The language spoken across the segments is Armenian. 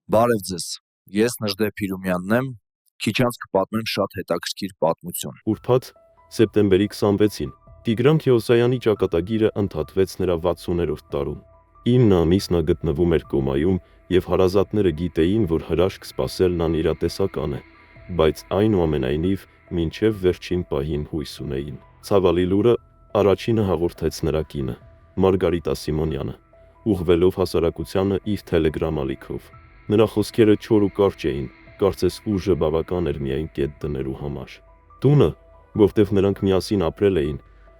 Բարև ձեզ, ես Նժդե Փիրումյանն եմ, քիչ անց կպատմեմ շատ հետաքրքիր պատմություն։ Ուրբաթ սեպտեմբերի 26-ին Տիգրան Քեոսայանի ճակատագիրը ընդհատվեց նրա 60-րդ տարում։ 9 ամիս նա գտնվում էր կոմայում և հարազատները գիտեին, որ հրաշք սպասելն անիրատեսական է, բայց այնուամենայնիվ մինչև վերջին պահին հույս ունեին։ Ցավալի լուրը առաջինը հաղորդեց նրա կինը, Մարգարիտա Սիմոնյանը, ուղղվելով հասարակությանը իր Telegram ալիքով։ Նրա խոսքերը չոր ու կարճ էին, կարծես ուժը բավական էր միայն կետ դնելու համար։ Տունը, որտեղ նրանք միասին ապրել էին,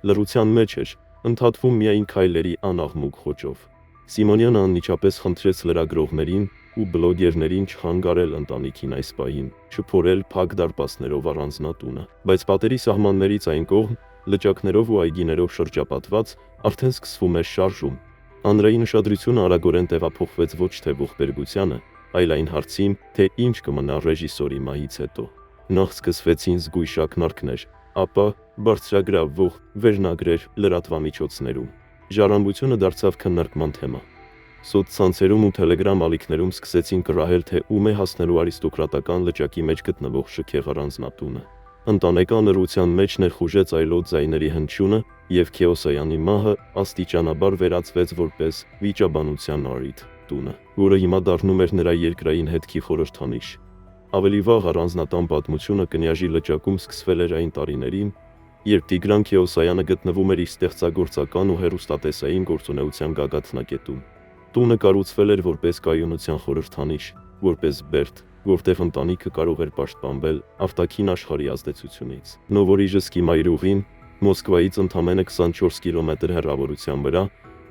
լռության մեջ էր, ընդհատվում միայն քայլերի անաղմուկ խոճով։ Սիմոնյանը անմիջապես խնդրեց լրագրողներին ու բլոգերներին չխանգարել ընտանիքին այս պահին, չփորել փակ դարպասներով առանձնատունը, բայց պատերի սահմաններից այն կողմ, լճակներով ու այգիներով շրջապատված, արդեն սկսվում էր շարժում։ Հանրային ուշադրությունը արագորեն տեղափոխվեց ոչ թե ողբերգությանը, այլ այն հարցին, թե ինչ կմնա ռեժիսորի մահից հետո։ Նախ սկսվեցին զգույշ ակնարկներ, ապա բարձրագրավող վերնագրեր լրատվամիջոցներում։ Ժառանգությունը դարձավ քննարկման թեմա։ Սոցցանցերում ու Telegram ալիքներում սկսեցին կռահել, թե ում է հասնելու արիստոկրատական լճակի մեջ գտնվող շքեղ առանձնատունը։ Ընտանեկան լռության մեջ ներխուժեց այլոց ձայների հնչյունը, և Քեոսայանի մահը աստիճանաբար վերածվեց որպես վիճաբանության առիթ տունը, որը հիմա դառնում էր նրա երկրային հետքի խորհրդանիշ։ Ավելի վաղ առանձնատան պատմությունը Կնյաժի լճակում սկսվել էր այն տարիներին, երբ Տիգրան Քեոսայանը գտնվում էր իր ստեղծագործական ու հեռուստատեսային գործունեության գագաթնակետում։ Տունը կառուցվել էր որպես կայունության խորհրդանիշ, որպես բերդ, որտեղ ընտանիքը կարող էր պաշտպանվել արտաքին աշխարհի ազդեցությունից։ Նովորիժսկի մայրուղին, Մոսկվայից ընդամենը 24 կիլոմետր հեռավորության վրա,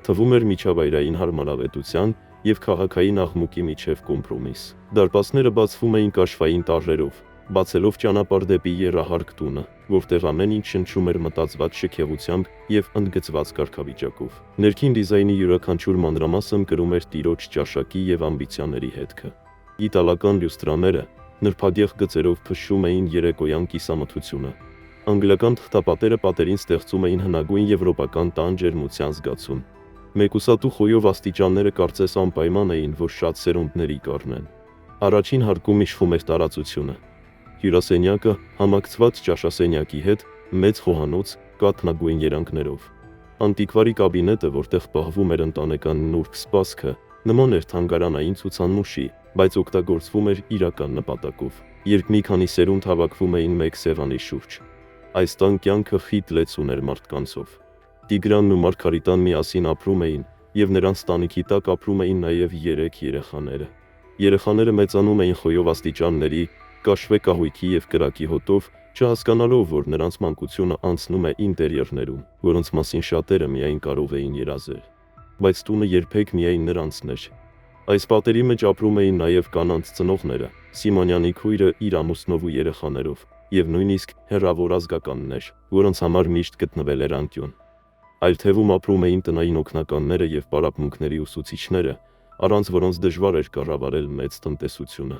թվում էր միջավայրային հարմարավետության և քաղաքային աղմուկի միջև կոմպրոմիս։ Դարպասները բացվում էին կաշվային տառերով, բացելով ճանապարհ դեպի եռահարկ տունը, որտեղ ամեն ինչ շնչում էր մտածված շքեղությամբ և ընդգծված կարգավիճակով։ Ներքին դիզայնի յուրաքանչյուր մանրամասն կրում էր տիրոջ ճաշակի և ամբիցիաների հետքը։ Իտալական լյուստրաները նրբագեղ գծերով փշշում էին երեկոյան կիսամթությունը։ Անգլիական թղթապատերը պատերին ստեղծում էին հնագույն եվրոպական տան ջերմության զգացում։ Մեկուսատու խոյով աստիճանները կարծես անպայման էին, որ շատ սերունդների կառնեն։ Առաջին հարկում իշխում էր տարածությունը։ Հյուրասենյակը համակցված ճաշասենյակի հետ, մեծ խոհանոց, կաթնագույն երանգներով։ Անտիկվարի կաբինետը, որտեղ պահվում էր ընտանեկան նուրբ սպասքը, նման էր թանգարանային ցուցանմուշի, բայց օգտագործվում էր իրական նպատակով, երբ մի քանի սերունդ հավաքվում էին մեկ սեղանի շուրջ։ Այս տան կյանքը խիտ լեցուն էր մարդկանցով։ Տիգրանն ու Մարգարիտան միասին ապրում էին, և նրանց տանիքի տակ ապրում էին նաև 3 երեխաները։ Երեխաները մեծանում էին խոյով աստիճանների, կաշվե կահույքի և կրակի հոտով, չհասկանալով, որ նրանց մանկությունը անցնում է ինտերիերներում, որոնց մասին շատերը միայն կարող էին երազել։ Բայց տունը երբեք միայն նրանցն էր։ Այս պատերի մեջ ապրում էին նաև կանանց ծնողները, Սիմոնյանի քույրը իր ամուսնով ու երեխաներով, և նույնիսկ հեռավոր ազգականներ, որոնց համար միշտ գտնվել էր անկյուն։ Այլ թևում ապրում էին տնային օգնականները և պարապմունքների ուսուցիչները, առանց որոնց դժվար էր կառավարել մեծ տնտեսությունը։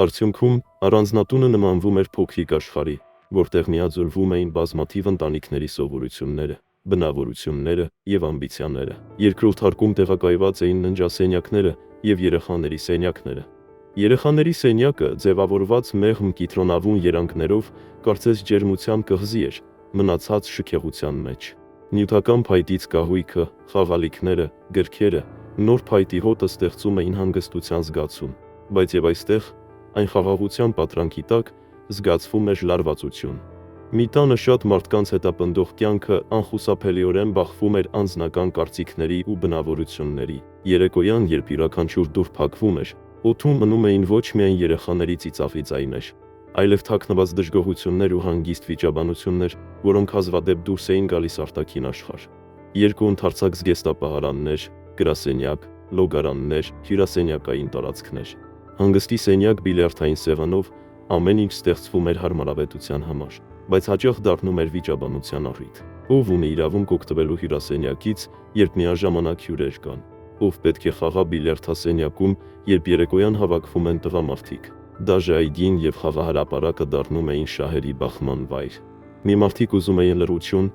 Արդյունքում առանձնատունը նմանվում էր փոքրիկ աշխարհի, որտեղ միաձուլվում էին բազմաթիվ ընտանիքների սովորությունները, բնավորությունները և ամբիցիաները։ Երկրորդ հարկում տեղակայված էին ննջասենյակները և երեխաների սենյակները։ Երեխաների սենյակը, ձևավորված մեղմ կիտրոնավուն երանգներով, կարծես ջերմությամբ կղզի էր, մնացած շքեղության մեջ։ Նյութական փայտից կահույքը, խաղալիքները, գրքերը, նոր փայտի հոտը ստեղծում էին հանգստության զգացում, բայց և այստեղ, այն խաղաղության պատրանքի տակ, զգացվում էր լարվածություն։ Մի տանը շատ մարդկանց հետապնդող կյանքը անխուսափելիորեն բախվում էր անձնական կարծիքների ու բնավորությունների։ Երեկոյան, երբ յուրաքանչյուր դուռ փակվում էր, օդում մնում էին ոչ միայն երեխաների ծիծաղի ձայներ, այլև թաքնված դժգոհություններ ու հանգիստ վիճաբանություններ, որոնք հազվադեպ դուրս էին գալիս արտաքին աշխարհ։ Երկու ընդարձակ զգեստապահարաններ, գրասենյակ, լոգարաններ, հյուրասենյակային տարածքներ։ Հանգստի սենյակ բիլիարդային սեղանով, ամեն ինչ ստեղծվում էր հարմարավետության համար, բայց հաճախ դառնում էր վիճաբանության առիթ։ Ով ունի իրավունք օգտվելու հյուրասենյակից, երբ միաժամանակ հյուրեր կան։ Ով պետք է խաղա բիլիարդասենյակում, երբ երեկոյան հավաքվում են տղամարդիկ։ Դաժե այգին և խաղահրապարակը դառնում էին շահերի բախման վայր։ Մի մարդիկ ուզում էին լռություն,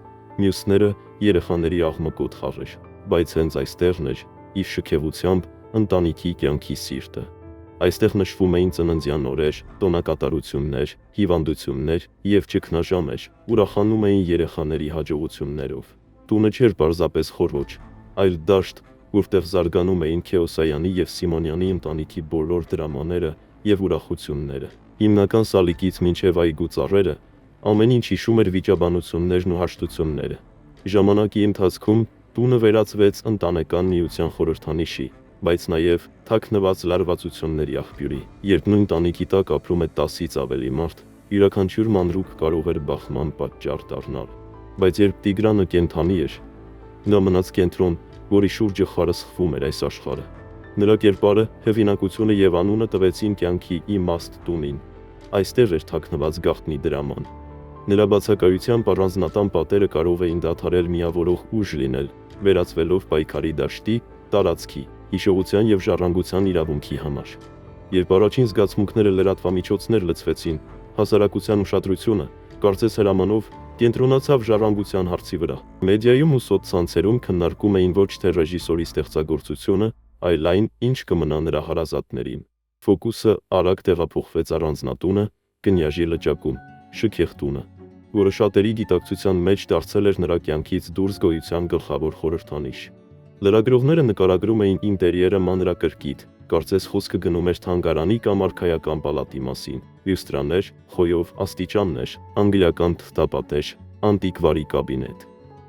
մյուսները երեխաների աղմկոտ խաղեր, բայց հենց այստեղն էր, իր շքեղությամբ, ընտանիքի կյանքի սիրտը։ Այստեղ նշվում էին ծննդյան օրեր, տոնակատարություններ, հիվանդություններ եւ ճգնաժամեր, ուրախանում էին երեխաների հաջողություններով։ Տունը չէր պարզապես խորհուրդ, այլ դաշտ, որտեղ զարգանում էին Քեոսայանի եւ Սիմոնյանի ընտանիքի բոլոր դրամաները եւ ուրախությունները։ Հիմնական սալիկից մինչև այգու ծառերը, ամեն ինչ հիշում էր վիճաբանություններն ու հաշտությունները։ Ժամանակի ընթացքում տունը վերածվեց ընտանեկան միության խորհրդանիշի, բայց նաև թաքնված լարվածությունների աղբյուրի։ Երբ նույն տանիքի տակ ապրում է 10-ից ավելի մարդ, յուրաքանչյուր մանրուք կարող էր բախման պատճառ դառնալ։ Բայց երբ Տիգրանը կենդանի էր, նա մնաց կենտրոն, որի շուրջը խարսխվում էր այս աշխարհը։ Նրա կերպարը, հեղինակությունը եւ անունը տվեցին կյանքի իմաստ տունին։ Այստեղ էր թաքնված գաղտնի դրաման։ Նրա բացակայությամբ առանձնատան պատերը կարող էին դադարել միավորող ուժ լինել, վերածվելով պայքարի դաշտի, տարածքի, հիշողության եւ ժառանգության իրավունքի համար։ Երբ առաջին զգացմունքները լրատվամիջոցներ լցվեցին, հասարակության ուշադրությունը, կարծես հրամանով, կենտրոնացավ ժառանգության հարցի վրա։ Մեդիայում ու սոցցանցերում քննարկում էին ոչ թե ռեժիսորի ստեղծագործությունը, այլ այն, ինչ կմնա նրա հարազատներին։ Ֆոկուսը արագ տեղափոխվեց առանձնատունը, կնյաժի լճակում, շքեղ տունը, որը շատերի գիտակցության մեջ դարձել էր նրա կյանքից դուրս գոյության գլխավոր խորհրդանիշ։ Լրագրողները նկարագրում էին ինտերիերը մանրակրկիտ, կարծես խոսքը գնում էր թանգարանի կամ արքայական պալատի մասին։ Լյուստրաներ, խոյով աստիճաններ, անգլիական թղթապատեր, անտիկվարի կաբինետ։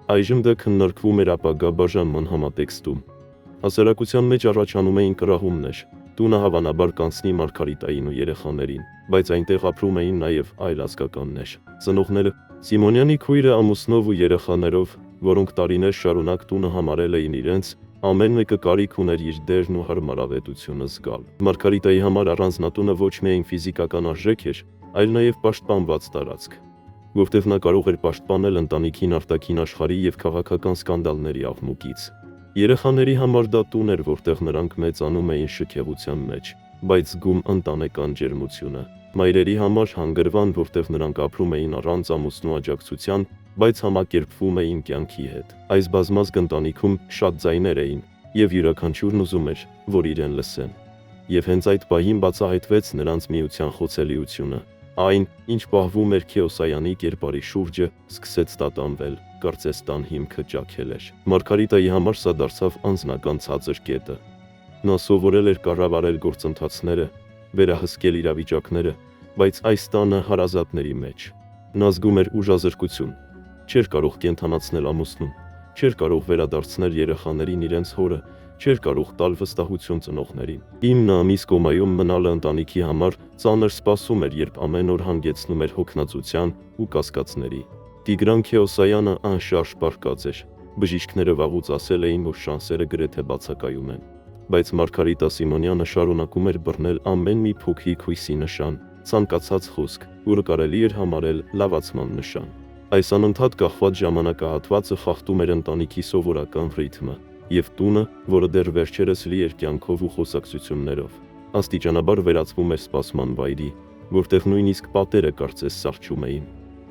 Այժմ դա քննարկվում էր ապագա բաժանման համատեքստում։ Հասարակության մեջ առաջանում էին կռահումներ։ Տունը հավանաբար կանցնի Մարգարիտային ու երեխաներին, բայց այնտեղ ապրում էին նաև այլ ազգականներ։ Ծնողները, Սիմոնյանի քույրը ամուսնով ու երեխաներով, որոնք տարիներ շարունակ տունը համարել էին իրենց, ամեն մեկը կարիք ուներ իր դերն ու հարմարավետությունը զգալ։ Մարգարիտայի համար առանձնատունը ոչ միայն ֆիզիկական արժեք էր, այլ նաև պաշտպանված տարածք, որտեղ նա կարող էր պաշտպանել ընտանիքին արտաքին աշխարհի եւ քաղաքական սկանդալների աղմուկից։ Երեխաների համար դա տուն էր, որտեղ նրանք մեծանում էին շքեղության մեջ, բայց զգում ընտանեկան ջերմությունը։ Մայրերի համար հանգրվան, որտեղ նրանք ապրում էին առանց ամուսնու աջակցության, բայց համակերպվում էին կյանքի հետ։ Այս բազմազգ ընտանիքում շատ ձայներ էին, եւ յուրաքանչյուրն ուզում էր, որ իրեն լսեն։ Եվ հենց այդ պահին բացահայտվեց նրանց միության խոցելիությունը։ Այն, ինչ պահվում էր Քեոսայանի կերպարի շուրջը, սկսեց տատանվել, կարծես տան հիմքը ճաքել էր։ Մարգարիտայի համար սա դարձավ անձնական ցածր կետը։ Նա սովորել էր կառավարել գործընթացները, վերահսկել իրավիճակները, բայց այս տանը հարազատների մեջ նա զգում էր ուժազրկություն, չէր կարող կենթանացնել ամուսնուն, չէր կարող վերադարձնել երեխաներին իրենց հորը, չէր կարող տալ վստահություն ծնողներին։ 9 ամիս կոմայում մնալը ընտանիքի համար ծանր սպասում էր, երբ ամեն օր հանգեցնում էր հոգնածության ու կասկածների։ Տիգրան Քեոսայանը անշարժ պառկած էր։ Բժիշկները վաղուց ասել էին, որ շանսերը գրեթե բացակայում են։ Բայց Մարգարիտա Սիմոնյանը շարունակում էր բռնել ամեն մի փոքրիկ հույսի նշան, ցանկացած խոսք, որը կարելի էր համարել լավացման նշան։ Այս անընդհատ կախված ժամանակահատվածը խախտում էր ընտանիքի սովորական ռիթմը, եւ տունը, որը դեռ վերջերս լի էր կյանքով ու խոսակցություններով, աստիճանաբար վերածվում էր սպասման վայրի, որտեղ նույնիսկ պատերը կարծես սառչում էին։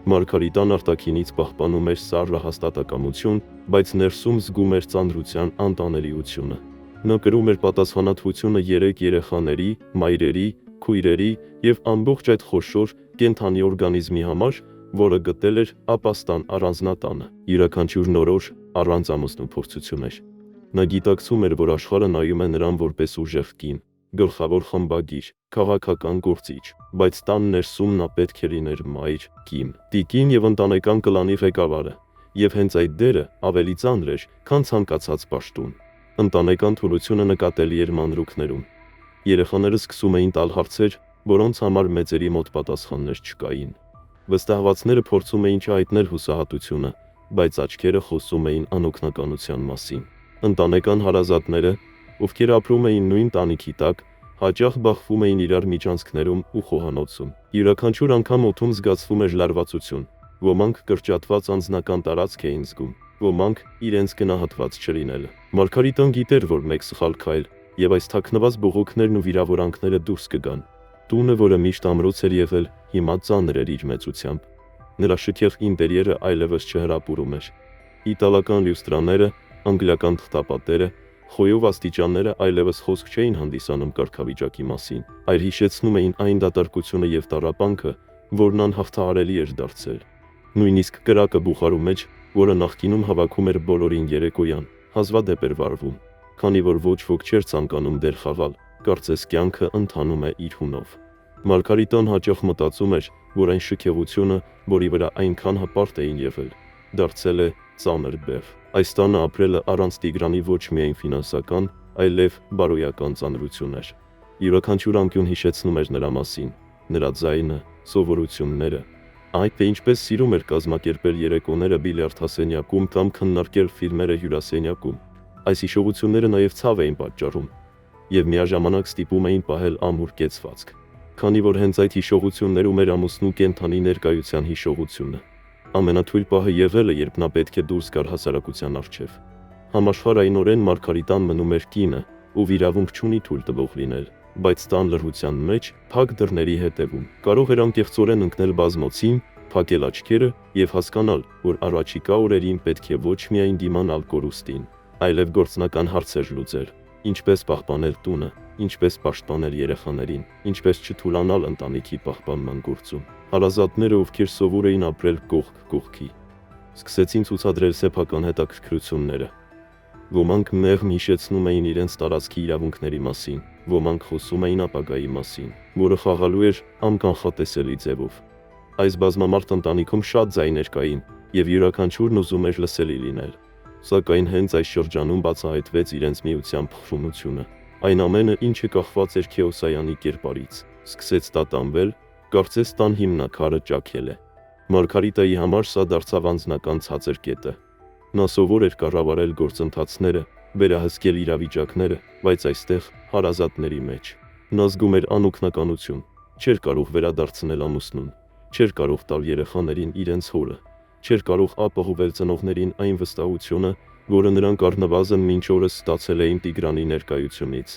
Մարգարիտան արտաքինից պահպանում էր սառը հաստատակամություն, բայց ներսում զգում էր ծանրության անտանելիությունը։ Նա կրում էր պատասխանատվությունը 3 երեխաների, մայրերի, քույրերի եւ ամբողջ այդ խոշոր կենթանի օրգանիզմի համար, որը գտել էր ապաստան առանձնատանը։ Յուրաքանչյուր նորոր առանց ամուսնու փորձություն էր։ Նա գիտակցում էր, որ աշխարհը նայում է նրան որպես ուժեղ կին, գլխավոր խմբագիր, քաղաքական գործիչ, բայց տան ներսում նա պետք է լիներ մայր, կին, տիկին եւ ընտանեկան կլանի ղեկավարը, եւ հենց այդ դերը ավելի ծանր էր, քան ցանկացած պաշտոն։ Ընտանեկան թուլությունը նկատելի էր մանրուքներում։ Երեխաները սկսում էին տալ հարցեր, որոնց համար մեծերի մոտ պատասխաններ չկային։ Վստահվածները փորձում էին չհայտնել հուսահատությունը, բայց աչքերը խոսում էին անօգնականության մասին։ Ընտանեկան հարազատները, ովքեր ապրում էին նույն տանիքի տակ, հաճախ բախվում էին իրար միջանցքներում ու խոհանոցում։ Յուրաքանչյուր անգամ օդում զգացվում էր լարվածություն։ Ոմանք կրճատված անձնական տարածք էին զգում, ոմանք իրենց գնահատված չլինելը։ Մարգարիտան գիտեր, որ մեկ սխալ քայլ, եւ այս թաքնված բողոքներն ու վիրավորանքները դուրս կգան։ Տունը, որը միշտ ամրոց էր եղել, հիմա ծանր էր իր մեծությամբ։ Նրա շքեղ ինտերիերը այլևս չհրապուրում էր։ Իտալական լյուստրաները, անգլիական թղթապատերը, Խոյով աստիճանները այլևս խոսք չէին հանդիսանում կարգավիճակի մասին, այլ հիշեցնում էին այն դատարկությունը եւ տառապանքը, որն անհաղթահարելի էր դարձել։ Նույնիսկ կրակը Բուխարու մեջ, որը նախկինում հավաքում էր բոլորին երեկոյան, հազվադեպ էր վարվում, քանի որ ոչ ոք չէր ցանկանում դեր խաղալ, կարծես կյանքը ընթանում է իր հունով։ Մարգարիտան հաճախ մտածում էր, որ այն շքեղությունը, որի վրա այնքան հպարտ էին եղել, դարձել է ծանր բեռ։ Այս տանը ապրելը առանց Տիգրանի ոչ միայն ֆինանսական, այլև բարոյական ծանրություններ։ Յուրաքանչյուր անկյուն հիշեցնում էր նրա մասին, նրա ձայնը, սովորությունները, այդ թե ինչպես սիրում էր կազմակերպել երեկոները բիլիարդասենյակում կամ քննարկել ֆիլմերը հյուրասենյակում։ Այս հիշողությունները նաև ցավ էին պատճառում եւ միաժամանակ ստիպում էին պահել ամուր կեցվածք, քանի որ հենց այդ հիշողություններում էր ամուսնու կենթանի ներկայության հիշողությունը։ Ամենաթույլ պահը եղել է, երբ նա պետք է դուրս գար հասարակության առջև։ Համաշխարհայինորեն Մարգարիտան մնում էր կինը, ով իրավունք չունի թույլ տվող լինել, բայց տան լրհության մեջ, փակ դռների հետևում, կարող էր անկեղծորեն ընկնել բազմոցին, փակել աչքերը եւ հասկանալ, որ առաջիկա օրերին պետք է ոչ միայն դիմանալ կորուստին, այլև գործնական հարցեր լուծել, ինչպես պահպանել տունը, ինչպես պաշտպանել երեխաներին, ինչպես չթուլանալ ընտանիքի պահպանման գործում։ Հարազատները, ովքեր սովոր էին ապրել կողք կողքի, սկսեցին ցուցադրել սեփական հետաքրքրությունները։ Ոմանք մեղմ հիշեցնում էին իրենց տարածքի իրավունքների մասին, ոմանք խոսում էին ապագայի մասին, որը խաղալու էր անկանխատեսելի ձևով։ Այս բազմամարդ ընտանիքում շատ ձայներ կային, եւ յուրաքանչյուրն ուզում էր լսելի լինել։ Սակայն հենց այս շրջանում բացահայտվեց իրենց միության փխրունությունը։ Այն ամենը, ինչը կախված էր Քեոսայանի կերպարից, սկսեց տատանվել, կարծես տան հիմնաքարը ճաքել է։ Մարգարիտայի համար սա դարձավ անձնական ցածր կետը։ Նա սովոր էր կառավարել գործընթացները, վերահսկել իրավիճակները, բայց այստեղ, հարազատների մեջ, նա զգում էր անօգնականություն, չէր կարող վերադարձնել ամուսնուն, չէր կարող տալ երեխաներին իրենց հորը, չէր կարող ապահովել ծնողներին այն վստահությունը, որը նրանք առնվազն մինչ օրս ստացել էին Տիգրանի ներկայությունից։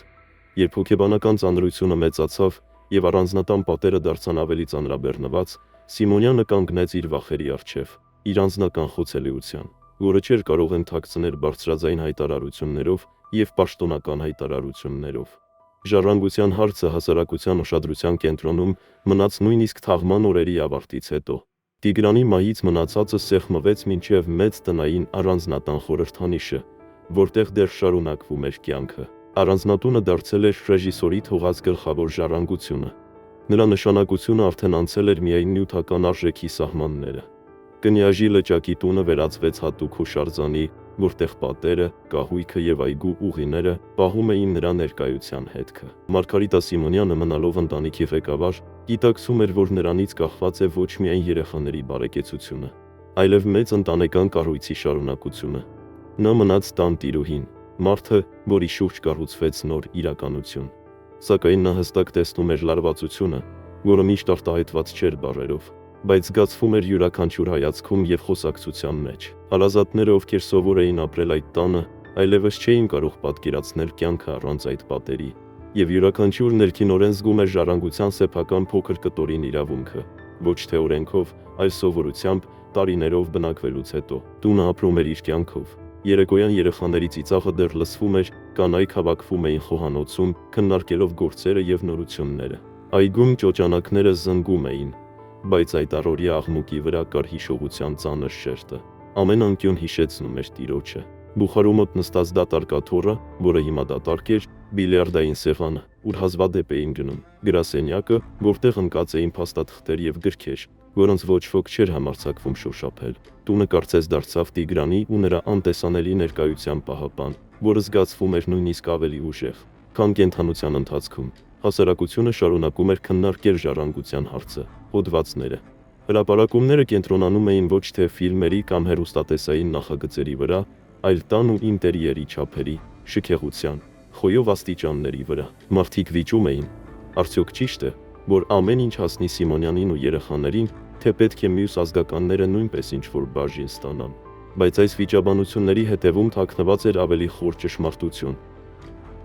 Երբ հոգեբանական ծանրությունը մեծացավ եւ առանձնատան պատերը դարձան ավելի ծանրաբեռնված, Սիմոնյանը կանգնեց իր վախերի առջև, իր անձնական խոցելիության, որը չէր կարող ընդհակցնել բարձրաձայն հայտարարություններով եւ պաշտոնական հայտարարություններով։ Ժառանգության հարցը հասարակության ուշադրության կենտրոնում մնաց նույնիսկ թաղման օրերի ավարտից հետո։ Տիգրանի մահից մնացածը սեղմվեց մինչև մեծ տնային առանձնատան խորհրդանիշը, որտեղ դեռ շարունակվում էր կյանքը։ Առանձնատունը դարձել էր ռեժիսորի թողած գլխավոր ժառանգությունը։ Նրա նշանակությունը արդեն անցել էր միայն նյութական արժեքի սահմանները։ Կնյաժի լճակի տունը վերածվեց հատուկ հուշարձանի, որտեղ պատերը, կահույքը եւ այգու ուղիները պահում էին նրա ներկայության հետքը։ Մարգարիտա Սիմոնյանը, մնալով ընտանիքի ղեկավար, գիտակցում էր, որ նրանից կախված է ոչ միայն երեխաների բարեկեցությունը, այլև մեծ ընտանեկան կառույցի շարունակությունը։ Նա մնաց տան տիրուհին, մարդը, որի շուրջ կառուցվեց նոր իրականություն։ Սակայն նա հստակ տեսնում էր լարվածությունը, որը միշտ արտահայտված չէր բառերով, բայց զգացվում էր յուրաքանչյուր հայացքում եւ խոսակցության մեջ։ Հարազատները, ովքեր սովոր էին ապրել այդ տանը, այլևս չէին կարող պատկերացնել կյանքը առանց այդ պատերի, եւ յուրաքանչյուր ներքինորեն զգում էր ժառանգության սեփական փոքր կտորին իրավունքը, ոչ թե օրենքով, այլ սովորությամբ, տարիներով բնակվելուց հետո։ Տունը ապրում էր իր կյանքով։ Երեկոյան երեխաների ծիծաղը դեռ լսվում էր, կանայք հավաքվում էին խոհանոցում, քննարկելով գործերը եւ նորությունները։ Այգում ճոճանակները զնգում էին, բայց այդ առօրյա աղմուկի վրա կար հիշողության ծանր շերտը։ Ամեն անկյուն հիշեցնում էր տիրոջը։ Բուխարու մոտ նստած դատարկաթոռը, որը հիմա դատարկ էր, բիլիարդային սեղանը, ուր հազվադեպ էին գնում, գրասենյակը, որտեղ ընկած էին փաստաթղթեր եւ գրքեր, որոնց ոչ ոք չէր համարձակվում շոշափել։ Տունը կարծես դարձավ Տիգրանի ու նրա անտեսանելի ներկայության պահապան, որը զգացվում էր նույնիսկ ավելի ուժեղ, քան կենդանության ընթացքում։ Հասարակությունը շարունակում էր քննարկել ժառանգության հարցը, հոդվածները։ Հրապարակումները կենտրոնանում էին ոչ թե ֆիլմերի կամ հեռուստատեսային նախագծերի վրա, այլ տան ու ինտերիերի չափերի, շքեղության, խոյով աստիճանների վրա։ Մարդիկ վիճում էին. արդյոք ճիշտ է, որ ամեն ինչ հասնի Սիմոնյանին ու երեխաներին, թե պետք է մյուս ազգականները նույնպես ինչ-որ բաժին ստանան։ Բայց այս վիճաբանությունների հետևում թաքնված էր ավելի խոր ճշմարտություն։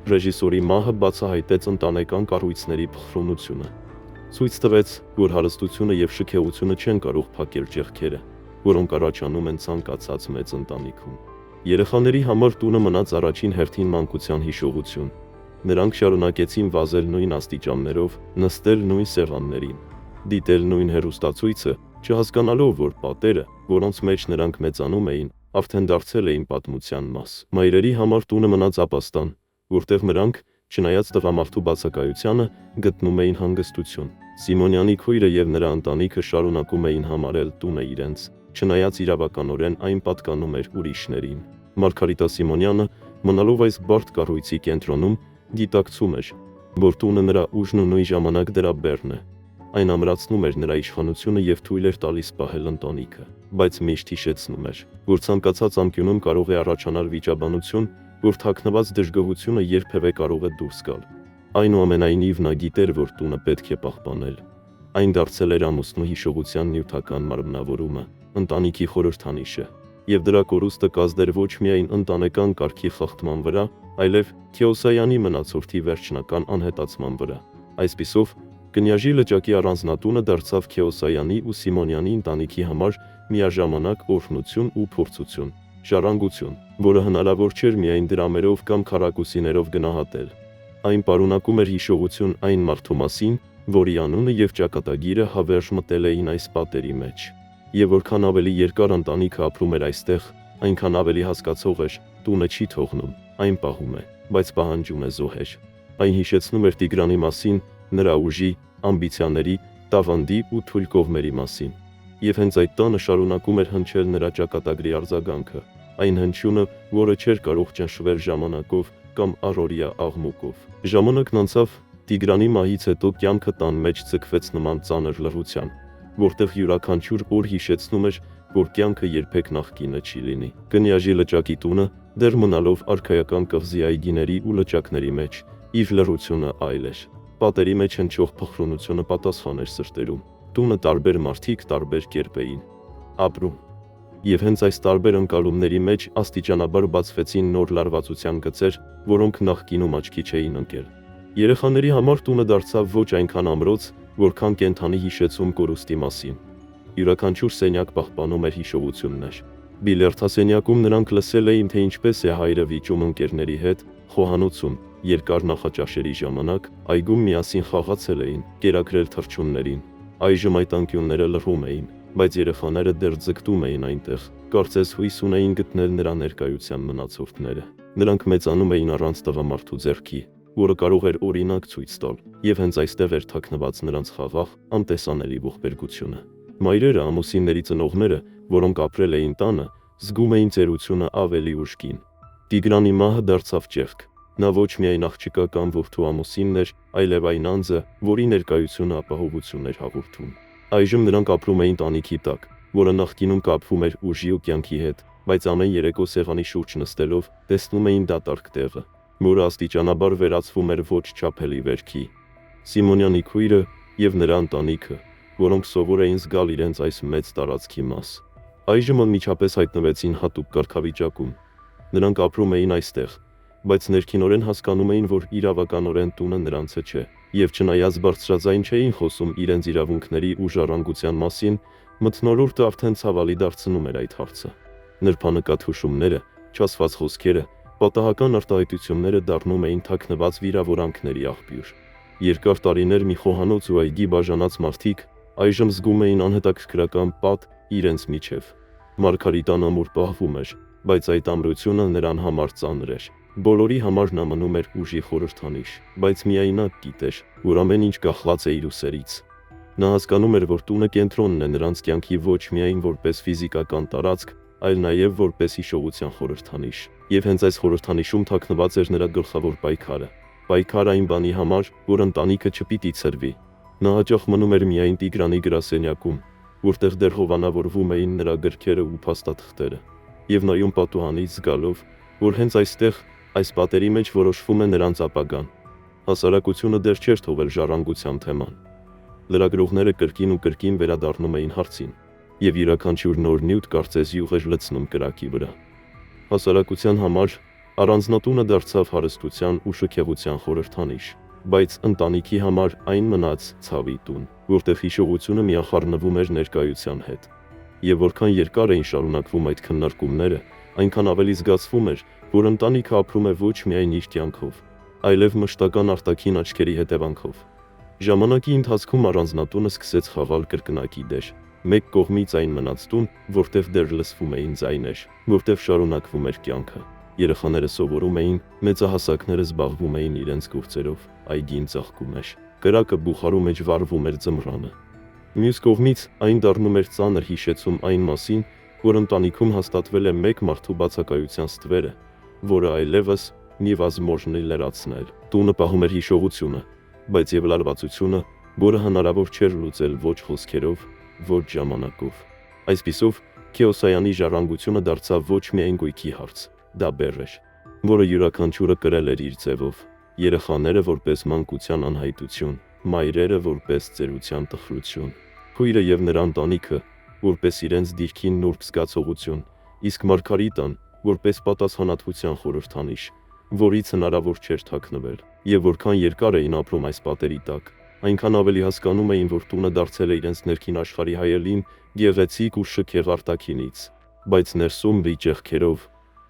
Ռեժիսորի մահը բացահայտեց ընտանեկան կառույցների փխրունությունը։ Ցույց տվեց, որ հարստությունը եւ շքեղությունը չեն կարող փակել ճեղքերը, որոնք առաջանում են ցանկացած մեծ ընտանիքում։ Երեխաների համար տունը մնաց առաջին հերթին մանկության հիշողություն։ Նրանք շարունակեցին վազել նույն աստիճաններով, նստել նույն սեղաններին, դիտել նույն հեռուստացույցը, չհասկանալով, որ պատերը, որոնց մեջ նրանք մեծանում էին, արդեն դարձել էին պատմության մաս։ Մայրերի համար տունը մնաց ապաստան, որտեղ նրանք, չնայած տղամարդու բացակայությանը, գտնում էին հանգստություն։ Սիմոնյանի քույրը եւ նրա ընտանիքը շարունակում էին համարել տունը իրենց, չնայած իրավականորեն այն պատկանում էր ուրիշներին։ Մարգարիտա Սիմոնյանը, մնալով այս բարդ կառույցի կենտրոնում, գիտակցում էր, որ տունը նրա ուժն ու նույն ժամանակ դրա բեռն է։ Այն ամրացնում էր նրա իշխանությունը եւ թույլ էր տալիս պահել ընտանիքը, բայց միշտ հիշեցնում էր, որ ցանկացած անկյունում կարող է առաջանալ վիճաբանություն, որ թաքնված դժգոհությունը երբևէ կարող է դուրս գալ։ Այնուամենայնիվ նա գիտեր, որ տունը պետք է պահպանել։ Այն դարձել էր ամուսնու հիշողության նյութական մարմնավորումը, ընտանիքի խորհրդանիշը, եւ դրա կորուստը կազդեր ոչ միայն ընտանեկան կարգի խախտման վրա, այլև Քեոսայանի մնացորդի վերջնական անհետացման վրա։ Այսպիսով, կնյաժի լճակի առանձնատունը դարձավ Քեոսայանի ու Սիմոնյանի ընտանիքի համար միաժամանակ օրհնություն ու փորձություն, ժառանգություն, որը հնարավոր չէր միայն դրամերով կամ քառակուսիներով գնահատել։ Այն պարունակում էր հիշողություն այն մարդու մասին, որի անունը եւ ճակատագիրը հավերժ մտել էին այս պատերի մեջ։ Եվ որքան ավելի երկար ընտանիքը ապրում էր այստեղ, այնքան ավելի հասկացող էր, տունը չի թողնում, այն պահում է, բայց պահանջում է զոհեր։ Այն հիշեցնում էր Տիգրանի մասին, նրա ուժի, ամբիցիաների, տաղանդի ու թույլ կողմերի մասին։ Եվ հենց այդ տանը շարունակում էր հնչել նրա ճակատագրի արձագանքը, այն հնչյունը, որը չէր կարող ճնշվել ժամանակով կամ առօրյա աղմուկով։ Ժամանակն անցավ, Տիգրանի մահից հետո կյանքը տան մեջ ձգվեց նման ծանր լռության, որտեղ յուրաքանչյուր օր հիշեցնում էր, որ կյանքը երբեք նախկինը չի լինի։ Կնյաժի լճակի տունը, դեռ մնալով արքայական կղզի այգիների ու լճակների մեջ, իր լռությունը այլ էր։ Պատերի մեջ հնչող փխրունությունը պատասխան էր սրտերում։ Տունը տարբեր մարդիկ տարբեր կերպ էին ապրում։ Եվ հենց այս տարբեր ընկալումների մեջ աստիճանաբար բացվեցին նոր լարվածության գծեր, որոնք նախկինում աչքի չէին ընկել։ Երեխաների համար տունը դարձավ ոչ այնքան ամրոց, որքան կենդանի հիշեցում կորուստի մասին։ Յուրաքանչյուր սենյակ պահպանում էր հիշողություններ։ Բիլիարդասենյակում նրանք լսել էին, թե ինչպես է հայրը վիճում ընկերների հետ, խոհանոցում, երկար նախաճաշերի ժամանակ, այգում միասին խաղացել էին, կերակրել թռչուններին։ Այժմ այդ անկյունները լռում էին, բայց երեխաները դեռ ձգտում էին այնտեղ, կարծես հույս ունեին գտնել նրա ներկայության մնացորդները։ Նրանք մեծանում էին առանց տղամարդու ձեռքի, որը կարող էր օրինակ ցույց տալ, եւ հենց այստեղ էր թաքնված նրանց խաղաղ, անտեսանելի ողբերգությունը։ Մայրերը, ամուսինների ծնողները, որոնք ապրել էին տանը, զգում էին ծերությունը ավելի ուժգին։ Տիգրանի մահը դարձավ ճեղք։ Նա ոչ միայն աղջկա կամ որդու ամուսինն էր, այլև այն անձը, որի ներկայությունը ապահովություն էր հաղորդում։ Այժմ նրանք ապրում էին տանիքի տակ, որը նախկինում կապվում էր ուժի ու կյանքի հետ, բայց ամեն երեկո սեղանի շուրջ նստելով տեսնում էին դատարկ տեղը, որը աստիճանաբար վերածվում էր ոչ չափելի վերքի։ Սիմոնյանի քույրը եւ նրա ընտանիքը, որոնք սովոր էին զգալ իրենց այս մեծ տարածքի մաս, այժմ անմիջապես հայտնվեցին հատուկ կարգավիճակում։ Նրանք ապրում էին այստեղ, բայց ներքինորեն հասկանում էին, որ իրավականորեն տունը նրանցը չէ, եւ չնայած բարձրաձայն չէին խոսում իրենց իրավունքների ու ժառանգության մասին, մթնոլորտը արդեն ցավալի դարձնում էր այդ հարցը։ Նրբանկատ հուշումները, չասված խոսքերը, պատահական արտահայտությունները դառնում էին թաքնված վիրավորանքների աղբյուր։ Երկար տարիներ մի խոհանոց ու այգի բաժանած մարդիկ այժմ զգում էին անհետաքրքրական պատ իրենց միջև։ Մարգարիտան ամուր պահվում էր, բայց այդ ամրությունը նրան համար ծանր էր։ Բոլորի համար նա մնում էր ուժի խորհրդանիշ, բայց միայնակ գիտեր, որ ամեն ինչ կախված է իր ուսերից։ Նա հասկանում էր, որ տունը կենտրոնն է նրանց կյանքի ոչ միայն որպես ֆիզիկական տարածք, այլ նաև որպես հիշողության խորհրդանիշ։ Եվ հենց այս խորհրդանիշում թաքնված էր նրա գլխավոր պայքարը։ Պայքար այն բանի համար, որ ընտանիքը չպիտի ցրվի։ Նա հաճախ մնում էր միայն Տիգրանի գրասենյակում, որտեղ դեռ հովանավորվում էին նրա գրքերը ու փաստաթղթերը, եւ նայում պատուհանից զգալով, որ հենց այստեղ, այս պատերի մեջ որոշվում է նրանց ապագան։ Հասարակությունը դեռ չէր թողել ժառանգության թեման։ Լրագրողները կրկին ու կրկին վերադառնում էին հարցին, եւ յուրաքանչյուր նոր նյութ կարծես յուղ էր լցնում կրակի վրա։ Հասարակության համար առանձնատունը դարձավ հարստության ու շքեղության խորհրդանիշ, բայց ընտանիքի համար այն մնաց ցավի տուն, որտեղ հիշողությունը միախառնվում էր ներկայության հետ։ Եվ որքան երկար էին շարունակվում այդ քննարկումները, Այնքան ավելի զգացվում էր, որ ընտանիքը ապրում է ոչ միայն իր կյանքով, այլև մշտական արտաքին աչքերի հետևանքով։ Ժամանակի ընթացքում առանձնատունը սկսեց խաղալ կրկնակի դեր։ Մեկ կողմից այն մնաց տուն, որտեղ դեռ լսվում էին ձայներ, որտեղ շարունակվում էր կյանքը։ Երեխաները սովորում էին, մեծահասակները զբաղվում էին իրենց գործերով, այգին ծաղկում էր, կրակը բուխարու մեջ վառվում էր ձմռանը։ Մյուս կողմից այն դառնում էր ծանր հիշեցում այն մասին, որ ընտանիքում հաստատվել է մեկ մարդու բացակայության ստվերը, որը այլևս невозможно լրացնել։ Տունը պահում էր հիշողությունը, բայց եւ լարվածությունը, որը հնարավոր չէր լուծել ոչ խոսքերով, ոչ ժամանակով։ Այսպիսով, Քեոսայանի ժառանգությունը դարձավ ոչ միայն գույքի հարց, դա բեռ էր, որը յուրաքանչյուրը կրել էր իր ձևով։ Երեխաները որպես մանկության անհայտություն, մայրերը որպես ծերության տխրություն, քույրը եւ նրա ընտանիքը որպես իրենց դիրքին նուրբ զգացողություն, իսկ Մարգարիտան որպես պատասխանատվության խորհրդանիշ, որից հնարավոր չէր թաքնվել։ Եվ որքան երկար էին ապրում այս պատերի տակ, այնքան ավելի հասկանում էին, որ տունը դարձել է իրենց ներքին աշխարհի հայելին, գեղեցիկ ու շքեղ արտաքինից, բայց ներսում լի ճեղքերով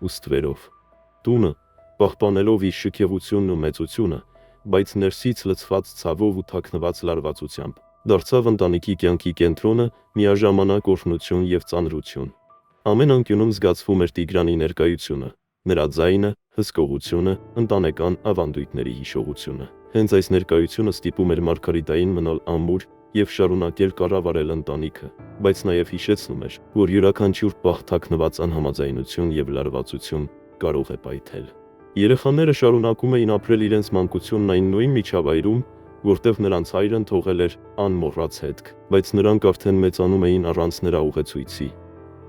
ու ստվերով։ Տունը, պահպանելով իր շքեղությունն ու մեծությունը, բայց ներսից լցված ցավով ու թաքնված լարվածությամբ, դարձավ ընտանիքի կյանքի կենտրոնը, միաժամանակ օրհնություն եւ ծանրություն։ Ամեն անկյունում զգացվում էր Տիգրանի ներկայությունը, նրա ձայնը, հսկողությունը, ընտանեկան ավանդույթների հիշողությունը։ Հենց այս ներկայությունը ստիպում էր Մարգարիտային մնալ ամուր եւ շարունակել կառավարել ընտանիքը, բայց նաեւ հիշեցնում էր, որ յուրաքանչյուր պահ թաքնված անհամաձայնություն եւ լարվածություն կարող է պայթել։ Երեխաները շարունակում էին ապրել իրենց մանկությունն այն նույն միջավայրում, որտեղ նրանց հայրն թողել էր անմոռաց հետք, բայց նրանք արդեն մեծանում էին առանց նրա ուղեցույցի։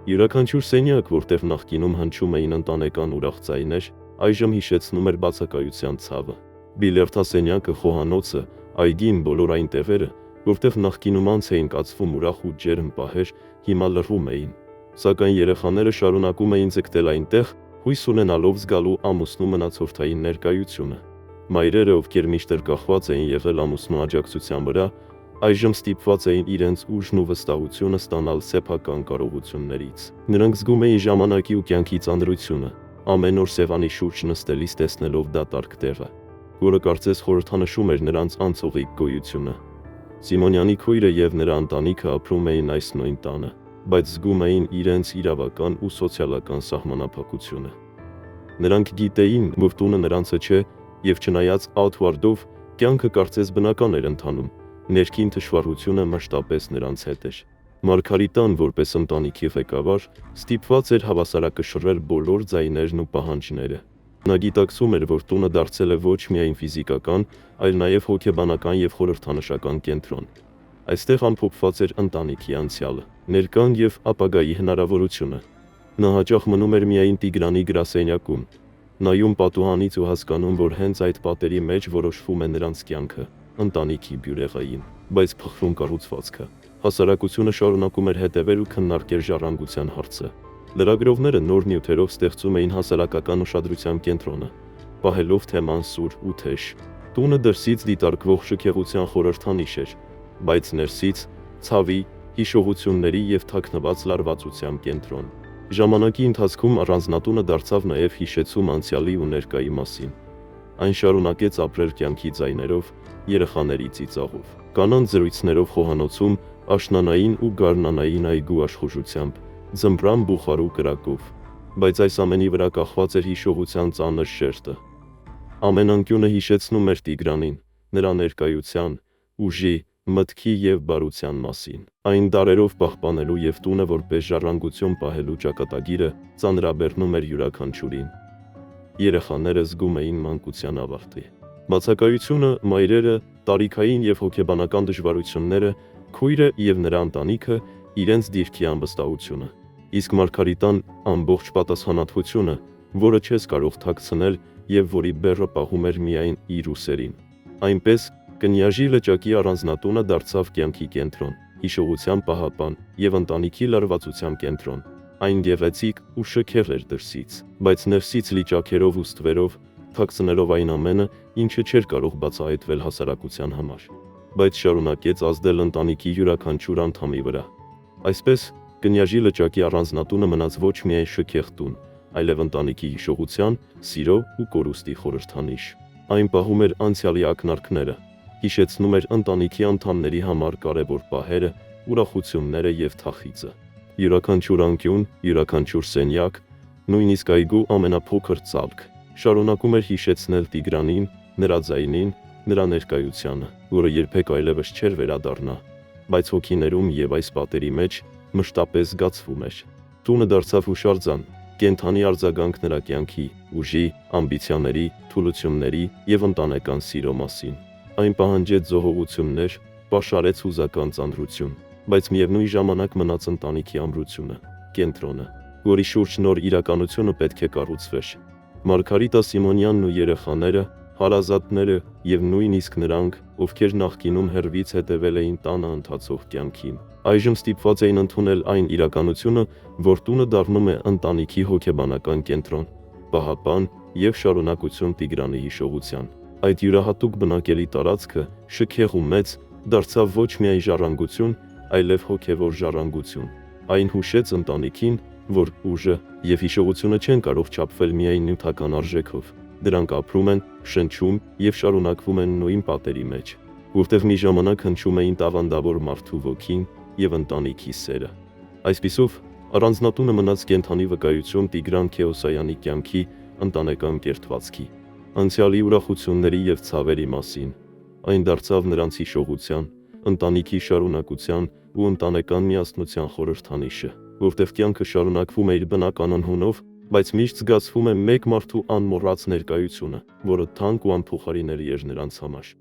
Յուրաքանչյուր սենյակ, որտեղ նախկինում հնչում էին ընտանեկան ուրախ ձայներ, այժմ հիշեցնում էր բացակայության ցավը։ Բիլիարդասենյակը, խոհանոցը, այգին, բոլոր այն տեղերը, որտեղ նախկինում անց էին կացվում ուրախ ու ջերմ պահեր, հիմա լռում էին։ Սակայն երեխաները շարունակում էին ձգտել այնտեղ, հույս ունենալով զգալու ամուսնու մնացորդային ներկայությունը։ Մայրերը, ովքեր միշտ կախված էին եղել ամուսնու աջակցության վրա, այժմ ստիպված էին իրենց ուժն ու վստահությունը ստանալ սեփական կարողություններից։ Նրանք զգում էին ժամանակի ու կյանքի ծանրությունը, ամեն օր սեղանի շուրջ նստելիս տեսնելով դատարկ տեղը, որը կարծես խորհրդանշում էր նրանց անցողիկ գոյությունը։ Սիմոնյանի քույրը եւ նրա ընտանիքը ապրում էին այս նույն տանը, բայց զգում էին իրենց իրավական ու սոցիալական սահմանափակությունը։ Նրանք գիտեին, որ տունը նրանցը չէ, եւ չնայած Աուտվարդով կյանքը կարծես բնական էր ընթանում, ներքին թշվառությունը մշտապես նրանց հետ էր։ Մարգարիտան, որպես ընտանիքի ղեկավար, ստիպված էր հավասարակշռել բոլոր ձայներն ու պահանջները։ Նա գիտակցում էր, որ տունը դարձել է ոչ միայն ֆիզիկական, այլ նաև հոգեբանական եւ խորհրդանշական կենտրոն։ Այստեղ ամփոփված էր ընտանիքի անցյալը, ներկան եւ ապագայի հնարավորությունը։ Նա հաճախ մնում էր միայն Տիգրանի գրասենյակում, նայում պատուհանից ու հասկանում, որ հենց այդ պատերի մեջ որոշվում է նրանց կյանքը, ընտանիքի բյուրեղային, բայց փխրուն կառուցվածքը։ Հասարակությունը շարունակում էր հետևել ու քննարկել ժառանգության հարցը։ Լրագրողները նոր նյութերով ստեղծում էին հասարակական ուշադրության կենտրոնը, պահելով թեման սուր ու թեժ։ Տունը դրսից դիտարկվող շքեղության խորհրդանիշ էր, բայց ներսից ցավի, հիշողությունների եւ թաքնված լարվածության կենտրոն։ Ժամանակի ընթացքում առանձնատունը դարձավ նաև հիշեցում անցյալի ու ներկայի մասին։ Այն շարունակեց ապրել կյանքի ձայներով, երեխաների ծիծաղով, կանանց զրույցներով խոհանոցում, աշնանային ու գարնանային այգու աշխուժությամբ, ձմռան բուխարու կրակով, բայց այս ամենի վրա կախված էր հիշողության ծանր շերտը։ Ամեն անկյունը հիշեցնում էր Տիգրանին, նրա ներկայության, ուժի, մտքի եւ բարության մասին։ Այն դարերով պահպանելու եւ տունը որպես ժառանգություն պահելու ճակատագիրը ծանրաբեռնում էր յուրաքանչյուրին։ Երեխաները զգում էին մանկության ավարտի։ Բացակայությունը, մայրերը, տարիքային եւ հոգեբանական դժվարությունները, քույրը եւ նրա ընտանիքը, իրենց դիրքի անվստահությունը։ Իսկ Մարգարիտան ամբողջ պատասխանատվությունը, որը չես կարող թաքցնել եւ որի բեռը պահում էր միայն իր ուսերին։ Այնպես կնյաժի լճակի առանձնատունը դարձավ կյանքի կենտրոն, հիշողության պահապան եւ ընտանիքի լարվածության կենտրոն։ Այն գեղեցիկ ու շքեղ էր դրսից, բայց ներսից լիճակերով ու ստվերով, թաքցնելով այն ամենը, ինչը չէր կարող բացահայտվել հասարակության համար, բայց շարունակեց ազդել ընտանիքի յուրաքանչյուր անդամի վրա։ Այսպես կնյաժի լճակի առանձնատունը մնաց ոչ միայն շքեղ տուն, այլև ընտանիքի հիշողության, սիրո ու կորուստի խորհրդանիշ։ Այն պահում էր անցյալի ակնարկները, հիշեցնում էր ընտանիքի անդամների համար կարևոր պահերը, ուրախությունները եւ թախիծը։ Յուրաքանչյուր անկյուն, յուրաքանչյուր սենյակ, նույնիսկ այգու ամենափոքր ծալք շարունակում էր հիշեցնել Տիգրանին, նրա ձայնին, նրա ներկայությանը, որը երբեք այլևս չէր վերադառնա, բայց հոգիներում եւ այս պատերի մեջ մշտապես զգացվում էր։ Տունը դարձավ հուշարձան, կենթանի արձագանք նրա կյանքի, ուժի, ամբիցիաների, թուլությունների եւ ընտանեկան սիրո մասին։ Այն պահանջեց զոհողություններ, պաշարեց հուզական ծանրություն, բայց միևնույն ժամանակ մնաց ընտանիքի ամրությունը, կենտրոնը, որի շուրջ նոր իրականությունը պետք է կառուցվեր։ Մարգարիտա Սիմոնյանն ու երեխաները, հարազատները եւ նույնիսկ նրանք, ովքեր նախկինում հեռվից հետևել էին տանը ընթացող կյանքին, այժմ ստիպված էին ընդունել այն իրականությունը, որ տունը դառնում է ընտանիքի հոգեբանական կենտրոն, պահապան եւ շարունակություն Տիգրանի հիշողության։ Այդ յուրահատուկ բնակելի տարածքը, շքեղ ու մեծ, դարձավ ոչ միայն ժառանգություն, այլև հոգևոր ժառանգություն։ Այն հուշեց ընտանիքին, որ ուժը եւ հիշողությունը չեն կարող չափվել միայն նյութական արժեքով։ Դրանք ապրում են, շնչում եւ շարունակվում են նույն պատերի մեջ, որտեղ մի ժամանակ հնչում էին տաղանդավոր մարդու ոգին եւ ընտանիքի սերը։ Այսպիսով, առանձնատունը մնաց կենթանի վկայություն Տիգրան Քեոսայանի կյանքի, ընտանեկան կերտվածքի, անցյալի ուրախությունների եւ ցավերի մասին։ Այն դարձավ նրանց հիշողության, ընտանիքի շարունակության ու ընտանեկան միասնության խորհրդանիշը, որտեղ կյանքը շարունակվում է իր բնական անհունով, բայց միշտ զգացվում է մեկ մարդու անմոռաց ներկայությունը, որը թանկ ու անփոխարինելի էր նրանց համար։